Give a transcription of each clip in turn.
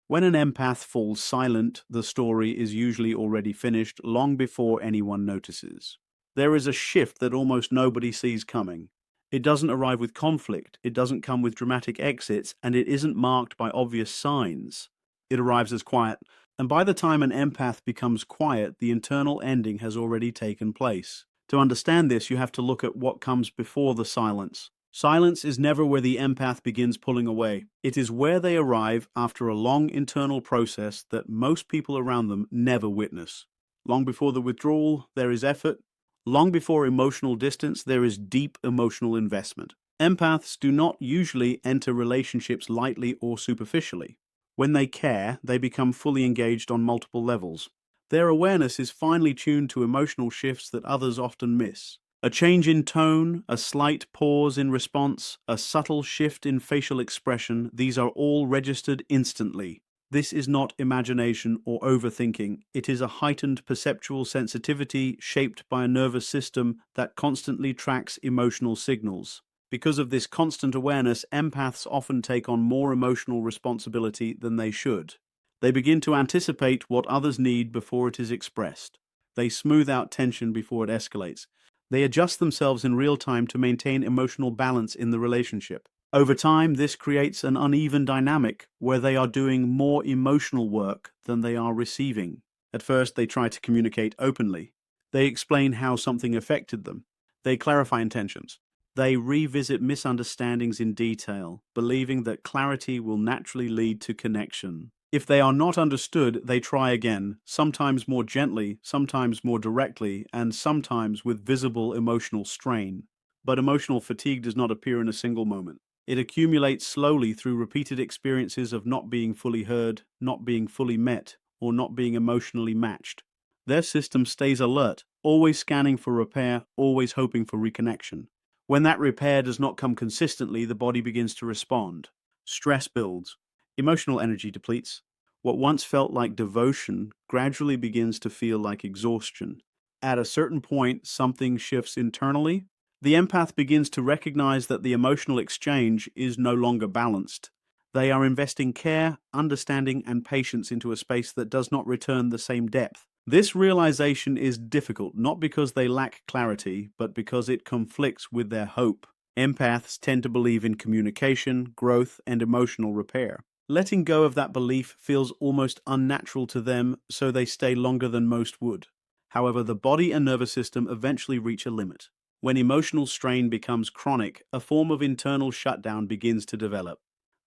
When an empath falls silent, the story is usually already finished long before anyone notices. There is a shift that almost nobody sees coming. It doesn't arrive with conflict, it doesn't come with dramatic exits, and it isn't marked by obvious signs. It arrives as quiet, and by the time an empath becomes quiet, the internal ending has already taken place. To understand this, you have to look at what comes before the silence. Silence is never where the empath begins pulling away. It is where they arrive after a long internal process that most people around them never witness. Long before the withdrawal, there is effort. Long before emotional distance, there is deep emotional investment. Empaths do not usually enter relationships lightly or superficially. When they care, they become fully engaged on multiple levels. Their awareness is finely tuned to emotional shifts that others often miss. A change in tone, a slight pause in response, a subtle shift in facial expression, these are all registered instantly. This is not imagination or overthinking. It is a heightened perceptual sensitivity shaped by a nervous system that constantly tracks emotional signals. Because of this constant awareness, empaths often take on more emotional responsibility than they should. They begin to anticipate what others need before it is expressed. They smooth out tension before it escalates. They adjust themselves in real time to maintain emotional balance in the relationship. Over time, this creates an uneven dynamic where they are doing more emotional work than they are receiving. At first, they try to communicate openly. They explain how something affected them. They clarify intentions. They revisit misunderstandings in detail, believing that clarity will naturally lead to connection. If they are not understood, they try again, sometimes more gently, sometimes more directly, and sometimes with visible emotional strain. But emotional fatigue does not appear in a single moment. It accumulates slowly through repeated experiences of not being fully heard, not being fully met, or not being emotionally matched. Their system stays alert, always scanning for repair, always hoping for reconnection. When that repair does not come consistently, the body begins to respond. Stress builds. Emotional energy depletes. What once felt like devotion gradually begins to feel like exhaustion. At a certain point, something shifts internally. The empath begins to recognize that the emotional exchange is no longer balanced. They are investing care, understanding, and patience into a space that does not return the same depth. This realization is difficult, not because they lack clarity, but because it conflicts with their hope. Empaths tend to believe in communication, growth, and emotional repair. Letting go of that belief feels almost unnatural to them, so they stay longer than most would. However, the body and nervous system eventually reach a limit. When emotional strain becomes chronic, a form of internal shutdown begins to develop.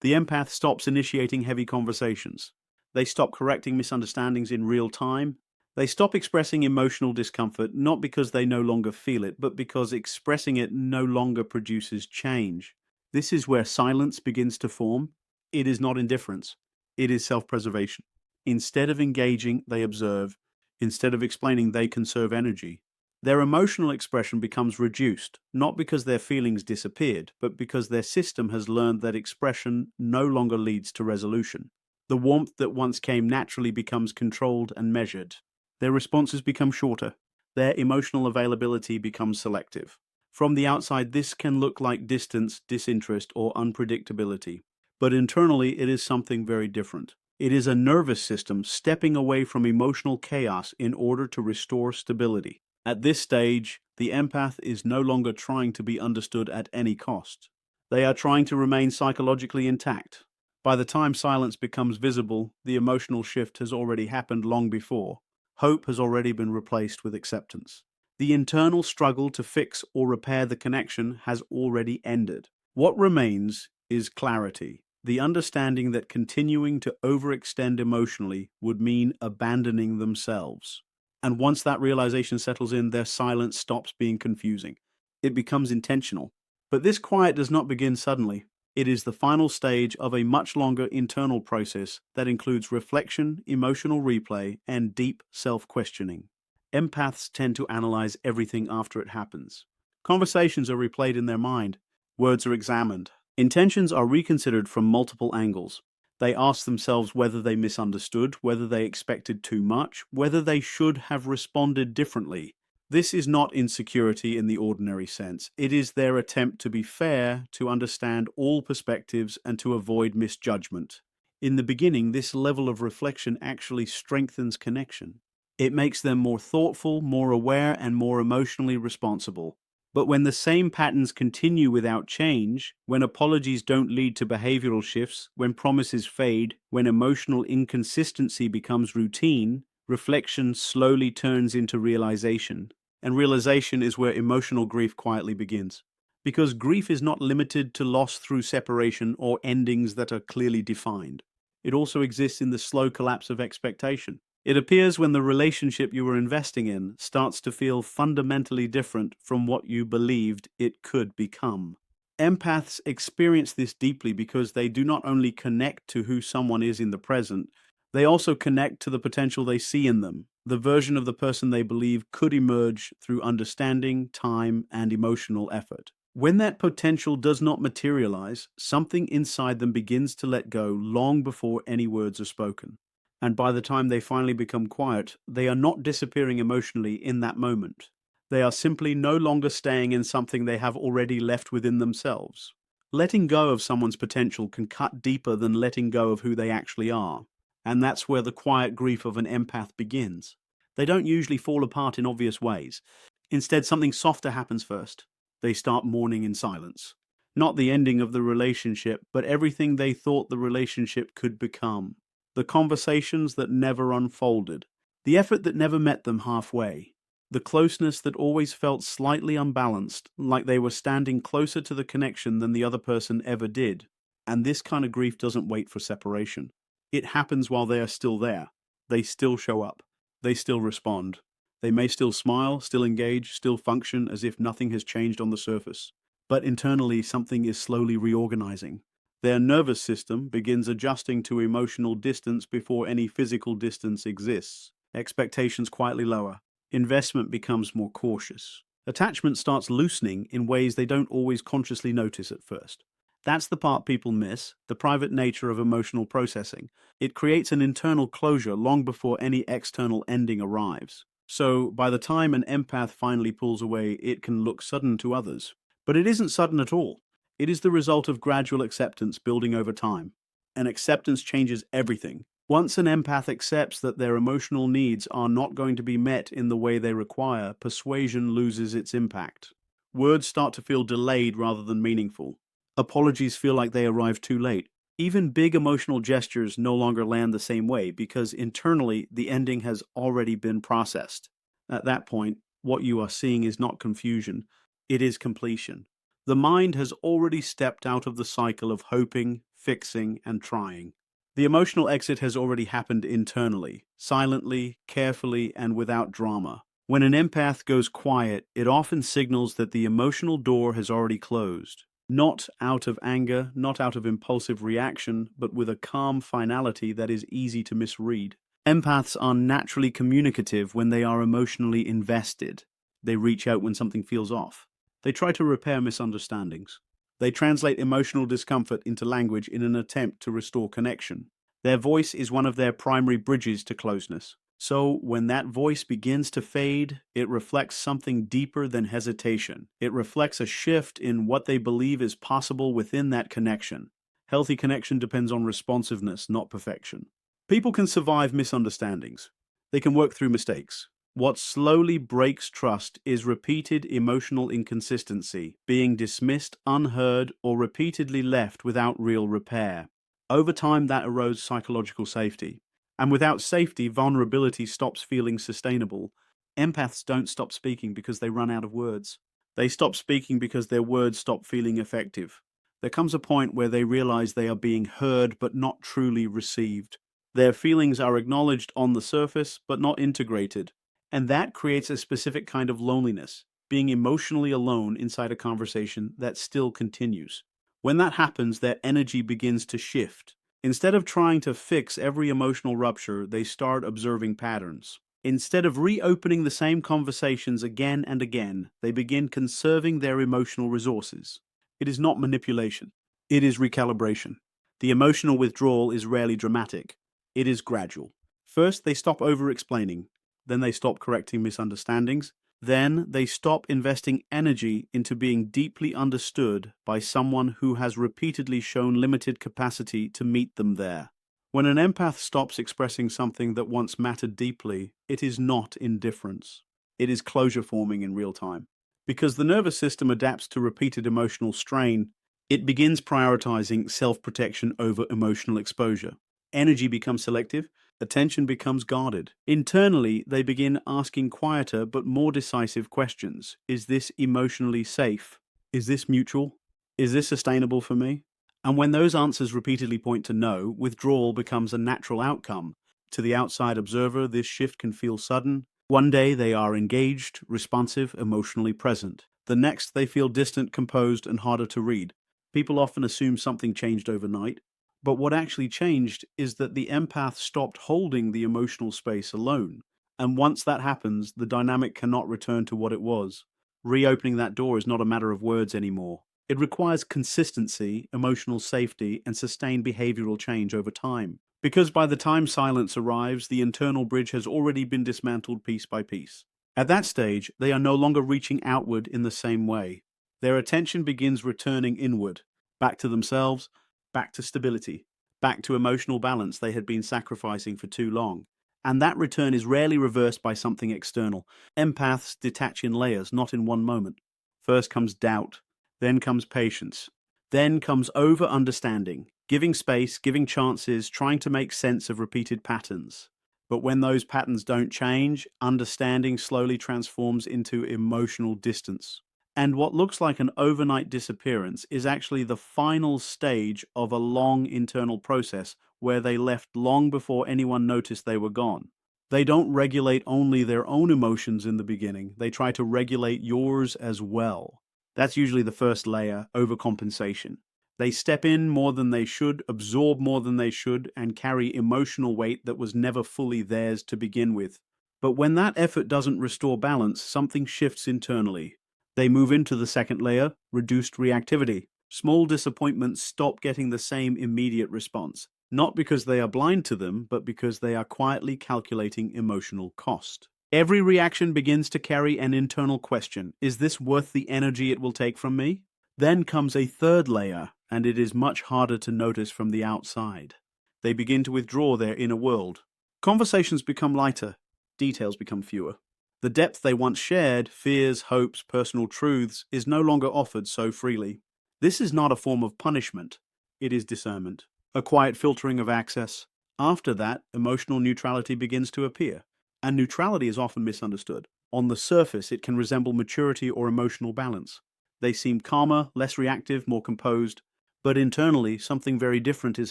The empath stops initiating heavy conversations. They stop correcting misunderstandings in real time. They stop expressing emotional discomfort, not because they no longer feel it, but because expressing it no longer produces change. This is where silence begins to form. It is not indifference. It is self-preservation. Instead of engaging, they observe. Instead of explaining, they conserve energy. Their emotional expression becomes reduced, not because their feelings disappeared, but because their system has learned that expression no longer leads to resolution. The warmth that once came naturally becomes controlled and measured. Their responses become shorter. Their emotional availability becomes selective. From the outside, this can look like distance, disinterest, or unpredictability. But internally, it is something very different. It is a nervous system stepping away from emotional chaos in order to restore stability. At this stage, the empath is no longer trying to be understood at any cost. They are trying to remain psychologically intact. By the time silence becomes visible, the emotional shift has already happened long before. Hope has already been replaced with acceptance. The internal struggle to fix or repair the connection has already ended. What remains is clarity. The understanding that continuing to overextend emotionally would mean abandoning themselves. And once that realization settles in, their silence stops being confusing. It becomes intentional. But this quiet does not begin suddenly. It is the final stage of a much longer internal process that includes reflection, emotional replay, and deep self-questioning. Empaths tend to analyze everything after it happens. Conversations are replayed in their mind. Words are examined. Intentions are reconsidered from multiple angles. They ask themselves whether they misunderstood, whether they expected too much, whether they should have responded differently. This is not insecurity in the ordinary sense. It is their attempt to be fair, to understand all perspectives, and to avoid misjudgment. In the beginning, this level of reflection actually strengthens connection. It makes them more thoughtful, more aware, and more emotionally responsible. But when the same patterns continue without change, when apologies don't lead to behavioral shifts, when promises fade, when emotional inconsistency becomes routine, reflection slowly turns into realization. And realization is where emotional grief quietly begins. Because grief is not limited to loss through separation or endings that are clearly defined. It also exists in the slow collapse of expectation. It appears when the relationship you were investing in starts to feel fundamentally different from what you believed it could become. Empaths experience this deeply because they do not only connect to who someone is in the present, they also connect to the potential they see in them, the version of the person they believe could emerge through understanding, time, and emotional effort. When that potential does not materialize, something inside them begins to let go long before any words are spoken. And by the time they finally become quiet, they are not disappearing emotionally in that moment. They are simply no longer staying in something they have already left within themselves. Letting go of someone's potential can cut deeper than letting go of who they actually are. And that's where the quiet grief of an empath begins. They don't usually fall apart in obvious ways. Instead, something softer happens first. They start mourning in silence. Not the ending of the relationship, but everything they thought the relationship could become. The conversations that never unfolded. The effort that never met them halfway. The closeness that always felt slightly unbalanced, like they were standing closer to the connection than the other person ever did. And this kind of grief doesn't wait for separation. It happens while they are still there. They still show up. They still respond. They may still smile, still engage, still function as if nothing has changed on the surface. But internally, something is slowly reorganizing. Their nervous system begins adjusting to emotional distance before any physical distance exists. Expectations quietly lower. Investment becomes more cautious. Attachment starts loosening in ways they don't always consciously notice at first. That's the part people miss, the private nature of emotional processing. It creates an internal closure long before any external ending arrives. So, by the time an empath finally pulls away, it can look sudden to others. But it isn't sudden at all. It is the result of gradual acceptance building over time. And acceptance changes everything. Once an empath accepts that their emotional needs are not going to be met in the way they require, persuasion loses its impact. Words start to feel delayed rather than meaningful. Apologies feel like they arrive too late. Even big emotional gestures no longer land the same way because internally the ending has already been processed. At that point, what you are seeing is not confusion, it is completion. The mind has already stepped out of the cycle of hoping, fixing, and trying. The emotional exit has already happened internally, silently, carefully, and without drama. When an empath goes quiet, it often signals that the emotional door has already closed. Not out of anger, not out of impulsive reaction, but with a calm finality that is easy to misread. Empaths are naturally communicative when they are emotionally invested. They reach out when something feels off. They try to repair misunderstandings. They translate emotional discomfort into language in an attempt to restore connection. Their voice is one of their primary bridges to closeness. So, when that voice begins to fade, it reflects something deeper than hesitation. It reflects a shift in what they believe is possible within that connection. Healthy connection depends on responsiveness, not perfection. People can survive misunderstandings. They can work through mistakes. What slowly breaks trust is repeated emotional inconsistency, being dismissed, unheard, or repeatedly left without real repair. Over time, that erodes psychological safety. And without safety, vulnerability stops feeling sustainable. Empaths don't stop speaking because they run out of words. They stop speaking because their words stop feeling effective. There comes a point where they realize they are being heard but not truly received. Their feelings are acknowledged on the surface but not integrated. And that creates a specific kind of loneliness, being emotionally alone inside a conversation that still continues. When that happens, their energy begins to shift. Instead of trying to fix every emotional rupture, they start observing patterns. Instead of reopening the same conversations again and again, they begin conserving their emotional resources. It is not manipulation. It is recalibration. The emotional withdrawal is rarely dramatic. It is gradual. First, they stop over-explaining. Then they stop correcting misunderstandings. Then they stop investing energy into being deeply understood by someone who has repeatedly shown limited capacity to meet them there. When an empath stops expressing something that once mattered deeply, it is not indifference. It is closure forming in real time. Because the nervous system adapts to repeated emotional strain, it begins prioritizing self-protection over emotional exposure. Energy becomes selective, attention becomes guarded. Internally, they begin asking quieter but more decisive questions. Is this emotionally safe? Is this mutual? Is this sustainable for me? And when those answers repeatedly point to no, withdrawal becomes a natural outcome. To the outside observer, this shift can feel sudden. One day they are engaged, responsive, emotionally present. The next they feel distant, composed, and harder to read. People often assume something changed overnight, but what actually changed is that the empath stopped holding the emotional space alone. And once that happens, the dynamic cannot return to what it was. Reopening that door is not a matter of words anymore. It requires consistency, emotional safety, and sustained behavioral change over time. Because by the time silence arrives, the internal bridge has already been dismantled piece by piece. At that stage, they are no longer reaching outward in the same way. Their attention begins returning inward, back to themselves, back to stability, back to emotional balance they had been sacrificing for too long. And that return is rarely reversed by something external. Empaths detach in layers, not in one moment. First comes doubt, then comes patience, then comes over-understanding, giving space, giving chances, trying to make sense of repeated patterns. But when those patterns don't change, understanding slowly transforms into emotional distance. And what looks like an overnight disappearance is actually the final stage of a long internal process where they left long before anyone noticed they were gone. They don't regulate only their own emotions in the beginning, they try to regulate yours as well. That's usually the first layer, overcompensation. They step in more than they should, absorb more than they should, and carry emotional weight that was never fully theirs to begin with. But when that effort doesn't restore balance, something shifts internally. They move into the second layer, reduced reactivity. Small disappointments stop getting the same immediate response, not because they are blind to them, but because they are quietly calculating emotional cost. Every reaction begins to carry an internal question. Is this worth the energy it will take from me? Then comes a third layer, and it is much harder to notice from the outside. They begin to withdraw their inner world. Conversations become lighter, details become fewer. The depth they once shared, fears, hopes, personal truths, is no longer offered so freely. This is not a form of punishment. It is discernment, a quiet filtering of access. After that, emotional neutrality begins to appear. And neutrality is often misunderstood. On the surface, it can resemble maturity or emotional balance. They seem calmer, less reactive, more composed. But internally, something very different is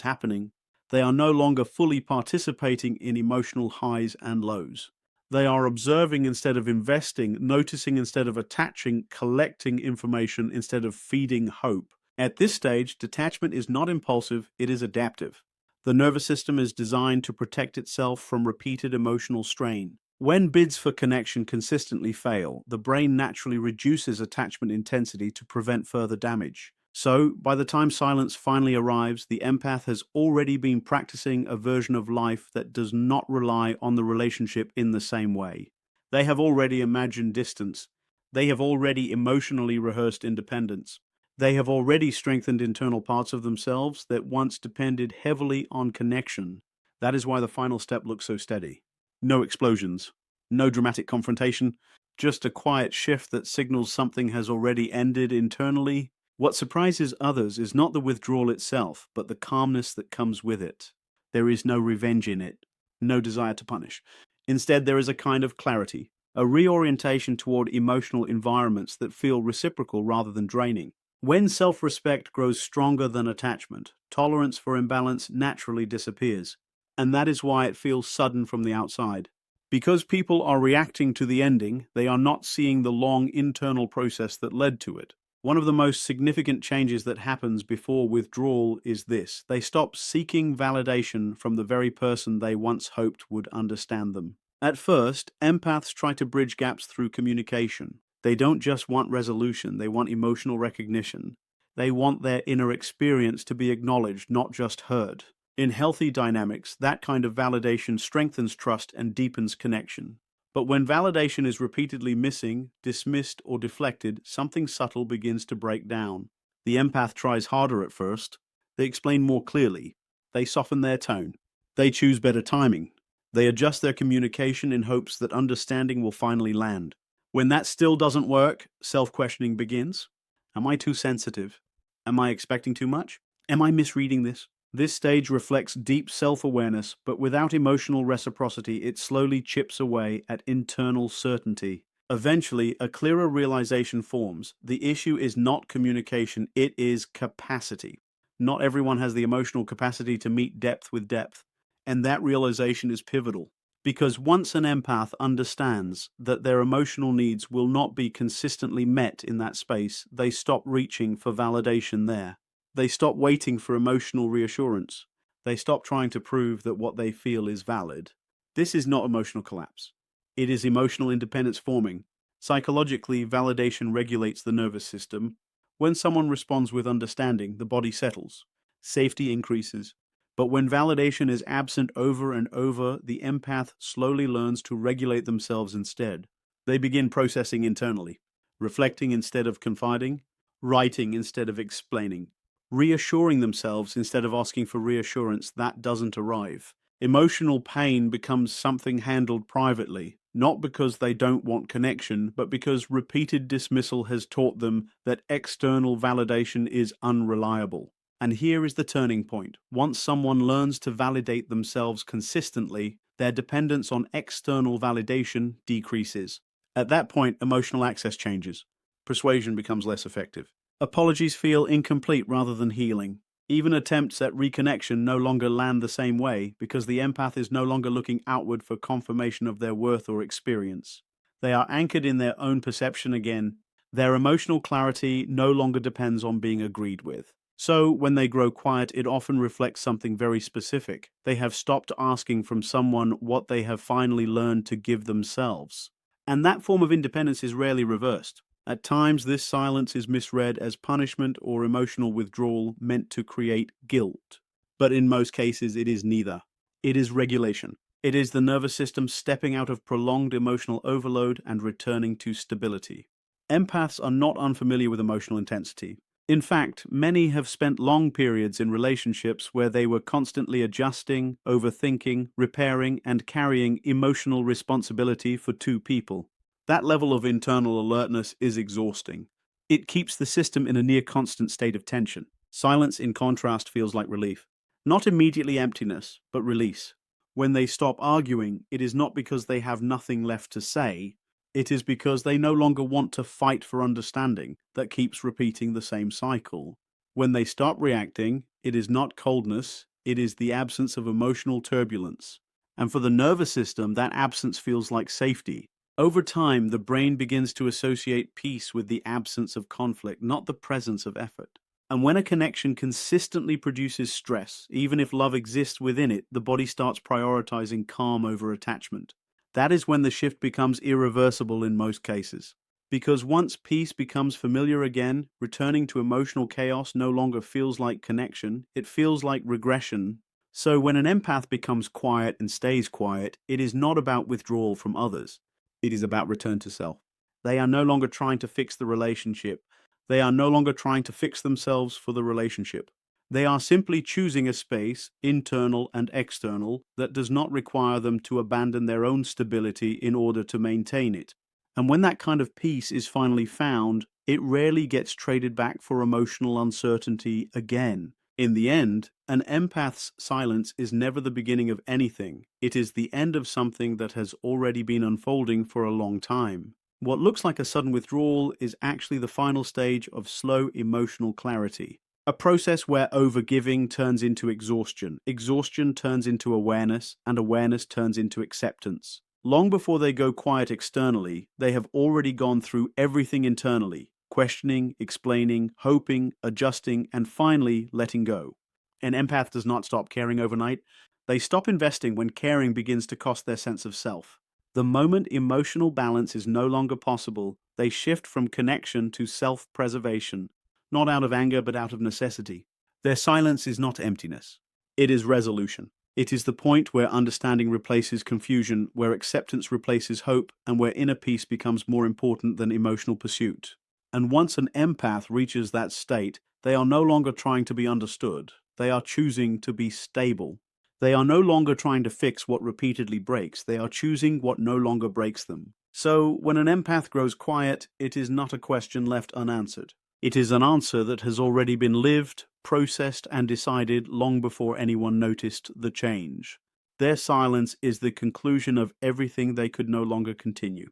happening. They are no longer fully participating in emotional highs and lows. They are observing instead of investing, noticing instead of attaching, collecting information instead of feeding hope. At this stage, detachment is not impulsive, it is adaptive. The nervous system is designed to protect itself from repeated emotional strain. When bids for connection consistently fail, the brain naturally reduces attachment intensity to prevent further damage. So, by the time silence finally arrives, the empath has already been practicing a version of life that does not rely on the relationship in the same way. They have already imagined distance. They have already emotionally rehearsed independence. They have already strengthened internal parts of themselves that once depended heavily on connection. That is why the final step looks so steady. No explosions, no dramatic confrontation, just a quiet shift that signals something has already ended internally. What surprises others is not the withdrawal itself, but the calmness that comes with it. There is no revenge in it, no desire to punish. Instead, there is a kind of clarity, a reorientation toward emotional environments that feel reciprocal rather than draining. When self-respect grows stronger than attachment, tolerance for imbalance naturally disappears. And that is why it feels sudden from the outside. Because people are reacting to the ending, they are not seeing the long internal process that led to it. One of the most significant changes that happens before withdrawal is this. They stop seeking validation from the very person they once hoped would understand them. At first, empaths try to bridge gaps through communication. They don't just want resolution, they want emotional recognition. They want their inner experience to be acknowledged, not just heard. In healthy dynamics, that kind of validation strengthens trust and deepens connection. But when validation is repeatedly missing, dismissed, or deflected, something subtle begins to break down. The empath tries harder at first. They explain more clearly. They soften their tone. They choose better timing. They adjust their communication in hopes that understanding will finally land. When that still doesn't work, self-questioning begins. Am I too sensitive? Am I expecting too much? Am I misreading this? This stage reflects deep self-awareness, but without emotional reciprocity, it slowly chips away at internal certainty. Eventually, a clearer realization forms. The issue is not communication, it is capacity. Not everyone has the emotional capacity to meet depth with depth, and that realization is pivotal. Because once an empath understands that their emotional needs will not be consistently met in that space, they stop reaching for validation there. They stop waiting for emotional reassurance. They stop trying to prove that what they feel is valid. This is not emotional collapse. It is emotional independence forming. Psychologically, validation regulates the nervous system. When someone responds with understanding, the body settles. Safety increases. But when validation is absent over and over, the empath slowly learns to regulate themselves instead. They begin processing internally, reflecting instead of confiding, writing instead of explaining, reassuring themselves instead of asking for reassurance that doesn't arrive. Emotional pain becomes something handled privately, not because they don't want connection, but because repeated dismissal has taught them that external validation is unreliable. And here is the turning point. Once someone learns to validate themselves consistently, their dependence on external validation decreases. At that point, emotional access changes. Persuasion becomes less effective. Apologies feel incomplete rather than healing. Even attempts at reconnection no longer land the same way because the empath is no longer looking outward for confirmation of their worth or experience. They are anchored in their own perception again. Their emotional clarity no longer depends on being agreed with. So, when they grow quiet, it often reflects something very specific. They have stopped asking from someone what they have finally learned to give themselves. And that form of independence is rarely reversed. At times, this silence is misread as punishment or emotional withdrawal meant to create guilt. But in most cases, it is neither. It is regulation. It is the nervous system stepping out of prolonged emotional overload and returning to stability. Empaths are not unfamiliar with emotional intensity. In fact, many have spent long periods in relationships where they were constantly adjusting, overthinking, repairing, and carrying emotional responsibility for two people. That level of internal alertness is exhausting. It keeps the system in a near constant state of tension. Silence, in contrast, feels like relief. Not immediately emptiness, but release. When they stop arguing, it is not because they have nothing left to say. It is because they no longer want to fight for understanding that keeps repeating the same cycle. When they stop reacting, it is not coldness, it is the absence of emotional turbulence. And for the nervous system, that absence feels like safety. Over time, the brain begins to associate peace with the absence of conflict, not the presence of effort. And when a connection consistently produces stress, even if love exists within it, the body starts prioritizing calm over attachment. That is when the shift becomes irreversible in most cases. Because once peace becomes familiar again, returning to emotional chaos no longer feels like connection, it feels like regression. So when an empath becomes quiet and stays quiet, it is not about withdrawal from others. It is about return to self. They are no longer trying to fix the relationship. They are no longer trying to fix themselves for the relationship. They are simply choosing a space, internal and external, that does not require them to abandon their own stability in order to maintain it. And when that kind of peace is finally found, it rarely gets traded back for emotional uncertainty again. In the end, an empath's silence is never the beginning of anything. It is the end of something that has already been unfolding for a long time. What looks like a sudden withdrawal is actually the final stage of slow emotional clarity. A process where overgiving turns into exhaustion, exhaustion turns into awareness, and awareness turns into acceptance. Long before they go quiet externally, they have already gone through everything internally, questioning, explaining, hoping, adjusting, and finally letting go. An empath does not stop caring overnight. They stop investing when caring begins to cost their sense of self. The moment emotional balance is no longer possible, they shift from connection to self-preservation. Not out of anger, but out of necessity. Their silence is not emptiness. It is resolution. It is the point where understanding replaces confusion, where acceptance replaces hope, and where inner peace becomes more important than emotional pursuit. And once an empath reaches that state, they are no longer trying to be understood. They are choosing to be stable. They are no longer trying to fix what repeatedly breaks, they are choosing what no longer breaks them. So, when an empath grows quiet, it is not a question left unanswered. It is an answer that has already been lived, processed, and decided long before anyone noticed the change. Their silence is the conclusion of everything they could no longer continue.